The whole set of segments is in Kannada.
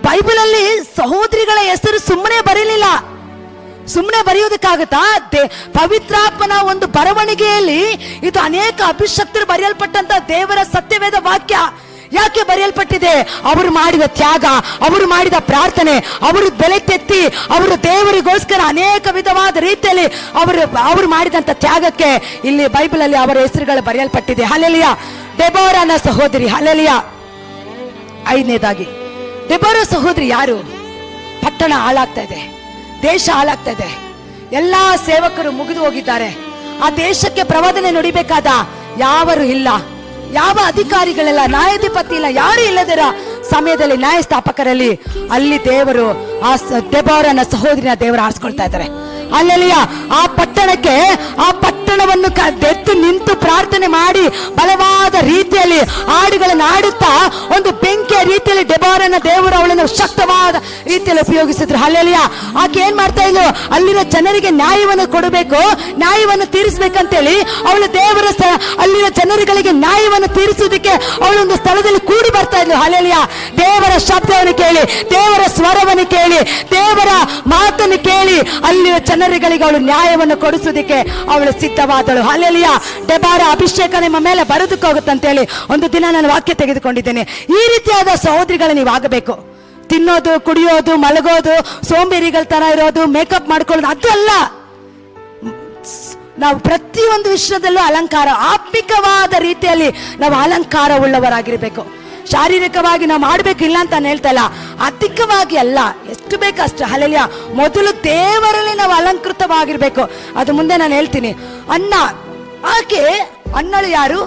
ಬೈಬಲಲ್ಲಿ ಸಹೋದರಿಗಳ ಹೆಸರು ಸುಮ್ಮನೆ ಬರೀಲಿಲ್ಲ. ಸುಮ್ಮನೆ ಬರೆಯೋದಕ್ಕಾಗತ್ತಾ? ಪವಿತ್ರಾತ್ಮನ ಒಂದು ಬರವಣಿಗೆಯಲ್ಲಿ ಇದು ಅನೇಕ ಅಭಿಷಕ್ತರು ಬರೆಯಲ್ಪಟ್ಟಂತ ದೇವರ ಸತ್ಯವೇದ ವಾಕ್ಯ. ಯಾಕೆ ಬರೆಯಲ್ಪಟ್ಟಿದೆ? ಅವರು ಮಾಡಿದ ತ್ಯಾಗ, ಅವರು ಮಾಡಿದ ಪ್ರಾರ್ಥನೆ, ಅವರು ಬೆಲೆ ತೆತ್ತಿ ಅವರು ದೇವರಿಗೋಸ್ಕರ ಅನೇಕ ವಿಧವಾದ ರೀತಿಯಲ್ಲಿ ಅವರು ಮಾಡಿದಂತ ತ್ಯಾಗಕ್ಕೆ ಇಲ್ಲಿ ಬೈಬಲ್ ಅಲ್ಲಿ ಅವರ ಹೆಸರುಗಳು ಬರೆಯಲ್ಪಟ್ಟಿದೆ. ಹಲ್ಲೆಲೂಯಾ. ದೆಬೋರನ ಸಹೋದರಿ. ಹಲ್ಲೆಲೂಯಾ. 5ನೇದಾಗಿ ದೆಬೋರ ಸಹೋದರಿ ಯಾರು? ಪಟ್ಟಣ ಹಾಳಾಗ್ತಾ ಇದೆ, ದೇಶ ಹಾಳಾಗ್ತಾ ಇದೆ, ಎಲ್ಲಾ ಸೇವಕರು ಮುಗಿದು ಹೋಗಿದ್ದಾರೆ. ಆ ದೇಶಕ್ಕೆ ಪ್ರವಾದನೆ ನುಡಿಬೇಕಾದ ಯಾರು ಇಲ್ಲ, ಯಾವ ಅಧಿಕಾರಿಗಳೆಲ್ಲ, ನ್ಯಾಯಾಧಿಪತಿ ಇಲ್ಲ, ಯಾರು ಇಲ್ಲದರ ಸಮಯದಲ್ಲಿ ನ್ಯಾಯಸ್ಥಾಪಕರಲ್ಲಿ ಅಲ್ಲಿ ದೇವರು ಆ ದೆಬೋರನ ಸಹೋದರಿನ ದೇವರು ಆರಿಸ್ಕೊಳ್ತಾ ಇದ್ದಾರೆ. ಹಲ್ಲೆಲೂಯಾ. ಆ ಪಟ್ಟಣಕ್ಕೆ, ಆ ಪಟ್ಟಣವನ್ನು ಎದ್ದು ನಿಂತು ಪ್ರಾರ್ಥನೆ ಮಾಡಿ ಬಲವಾದ ರೀತಿಯಲ್ಲಿ ಹಾಡುಗಳನ್ನು ಆಡುತ್ತಾ ಒಂದು ಬೆಂಕಿಯ ರೀತಿಯಲ್ಲಿ ದೆಬೋರನ ದೇವರು ಅವಳನ್ನು ಶಕ್ತವಾದ ರೀತಿಯಲ್ಲಿ ಉಪಯೋಗಿಸಿದ್ರು. ಹಲ್ಲೆಲೂಯಾ. ಆಕೆ ಏನ್ ಮಾಡ್ತಾ ಇದ್ಲು? ಅಲ್ಲಿನ ಜನರಿಗೆ ನ್ಯಾಯವನ್ನು ಕೊಡಬೇಕು, ನ್ಯಾಯವನ್ನು ತೀರಿಸಬೇಕಂತೇಳಿ ಅವಳು ದೇವರ ಅಲ್ಲಿನ ಜನರುಗಳಿಗೆ ನ್ಯಾಯವನ್ನು ತೀರಿಸುವುದಕ್ಕೆ ಅವಳೊಂದು ಸ್ಥಳದಲ್ಲಿ ಕೂಡಿ ಬರ್ತಾ ಇದ್ಲು. ಹಲ್ಲೆಲೂಯಾ. ದೇವರ ಶಬ್ದವನ್ನು ಕೇಳಿ, ದೇವರ ಸ್ವರವನ್ನು ಕೇಳಿ, ದೇವರ ಮಾತನ್ನು ಕೇಳಿ ಅಲ್ಲಿನ ಜನರುಗಳಿಗೆ ಅವಳು ನ್ಯಾಯವನ್ನು ಕೊಡಿಸುವುದಕ್ಕೆ ಅವಳು ಸಿದ್ಧವಾದಳು. ಹಲ್ಲೆಲೂಯಾ. ದೆಬೋರ ಅಭಿಷೇಕ ನಿಮ್ಮ ಮೇಲೆ ಬರೋದಕ್ಕೆ ಹೋಗುತ್ತಂತೇಳಿ ಒಂದು ದಿನ ನಾನು ವಾಕ್ಯ ತೆಗೆದುಕೊಂಡಿದ್ದೇನೆ. ಈ ರೀತಿಯಾದ ಸಹೋದರಿಗಳು ನೀವು ಆಗಬೇಕು. ತಿನ್ನೋದು, ಕುಡಿಯೋದು, ಮಲಗೋದು, ಸೋಂಬೇರಿಗಳ ತರ ಇರೋದು, ಮೇಕಪ್ ಮಾಡ್ಕೊಳ್ಳೋದು ಅದು ಅಲ್ಲ. ನಾವು ಪ್ರತಿಯೊಂದು ವಿಷಯದಲ್ಲೂ ಅಲಂಕಾರ, ಆತ್ಮಿಕವಾದ ರೀತಿಯಲ್ಲಿ ನಾವು ಅಲಂಕಾರ ಉಳ್ಳವರಾಗಿರ್ಬೇಕು. ಶಾರೀರಿಕವಾಗಿ ನಾವು ಮಾಡಬೇಕು ಇಲ್ಲ ಅಂತ ನಾನು ಹೇಳ್ತಾ ಇಲ್ಲ, ಅಧಿಕವಾಗಿ ಅಲ್ಲ, ಎಷ್ಟು ಬೇಕಷ್ಟು. ಹಲ್ಲೆಲೂಯಾ. ಮೊದಲು ದೇವರಲ್ಲಿ ನಾವು ಅಲಂಕೃತವಾಗಿರ್ಬೇಕು. ಅದು ಮುಂದೆ ನಾನು ಹೇಳ್ತೀನಿ. ಅನ್ನ, ಆಕೆ ಅನ್ನಳು ಯಾರು?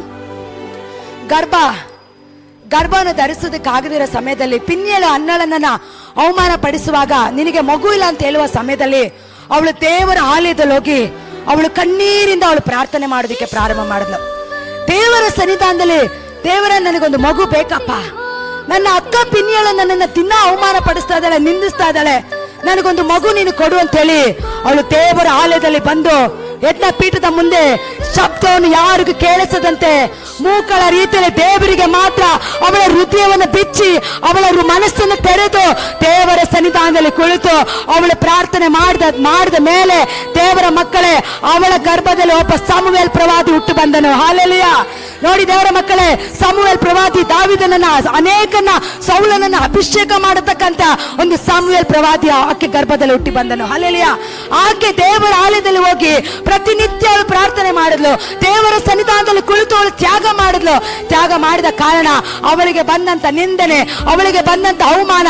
ಗರ್ಭವನ್ನು ಧರಿಸೋದಕ್ಕಾಗದಿರೋ ಸಮಯದಲ್ಲಿ ಪಿನ್ಯೇಲ ಅನ್ನಳನ್ನ ಅವಮಾನ ಪಡಿಸುವಾಗ, ನಿನಗೆ ಮಗು ಇಲ್ಲ ಅಂತ ಹೇಳುವ ಸಮಯದಲ್ಲಿ ಅವಳು ದೇವರ ಆಲಯದಲ್ಲಿ ಹೋಗಿ ಅವಳು ಕಣ್ಣೀರಿಂದ ಅವಳು ಪ್ರಾರ್ಥನೆ ಮಾಡೋದಕ್ಕೆ ಪ್ರಾರಂಭ ಮಾಡಿದ್ಲು. ದೇವರ ಸನ್ನಿಧಾನದಲ್ಲಿ, ದೇವರ ನನಗೊಂದು ಮಗು ಬೇಕಪ್ಪ, ನನ್ನ ಅಕ್ಕ ಪಿನ್ಯೇಳ ನನ್ನನ್ನು ದಿನ ಅವಮಾನ ಪಡಿಸ್ತಾ ಇದ್ದಾಳೆ, ನಿಂದಿಸ್ತಾ ಇದ್ದಾಳೆ, ನನಗೊಂದು ಮಗು ನೀನು ಕೊಡು ಅಂತ ಹೇಳಿ ಅವಳು ದೇವರ ಆಲಯದಲ್ಲಿ ಬಂದು ಯಜ್ಞ ಪೀಠದ ಮುಂದೆ ಶಬ್ದವನ್ನು ಯಾರಿಗೂ ಕೇಳಿಸದಂತೆ ಮೂಕಳ ರೀತಿಯಲ್ಲಿ ದೇವರಿಗೆ ಮಾತ್ರ ಅವಳ ಹೃದಯವನ್ನು ಬಿಚ್ಚಿ ಅವಳ ಮನಸ್ಸನ್ನು ತೆರೆದು ದೇವರ ಸನ್ನಿಧಾನದಲ್ಲಿ ಕುಳಿತು ಅವಳು ಪ್ರಾರ್ಥನೆ ಮಾಡಿದ ಮೇಲೆ ದೇವರ ಮಕ್ಕಳೇ, ಅವಳ ಗರ್ಭದಲ್ಲಿ ಒಬ್ಬ ಸಮುವೇಲ್ ಪ್ರವಾದಿ ಹುಟ್ಟು ಬಂದನು. ಹಲ್ಲೆಲೂಯಾ. ನೋಡಿ ದೇವರ ಮಕ್ಕಳೇ, ಸಮುವೇಲ್ ಪ್ರವಾದಿ ದಾವೀದನನ್ನ, ಅನೇಕನ ಸೌಲನನ್ನ ಅಭಿಷೇಕ ಮಾಡತಕ್ಕಂತ ಒಂದು ಸಮುವೇಲ್ ಪ್ರವಾದಿ ಆಕೆ ಗರ್ಭದಲ್ಲಿ ಹುಟ್ಟಿ ಬಂದನು. ಹಲ್ಲೆಲೂಯಾ. ಆಕೆ ದೇವರ ಆಲಯದಲ್ಲಿ ಹೋಗಿ ಪ್ರತಿನಿತ್ಯ ಅವಳು ಪ್ರಾರ್ಥನೆ ಮಾಡಿದ್ಲು, ದೇವರ ಸನ್ನಿಧಾನದಲ್ಲಿ ಕುಳಿತು ಅವಳು ತ್ಯಾಗ ಮಾಡಿದ್ಲು. ತ್ಯಾಗ ಮಾಡಿದ ಕಾರಣ ಅವಳಿಗೆ ಬಂದಂತ ನಿಂದನೆ, ಅವಳಿಗೆ ಬಂದಂತ ಅವಮಾನ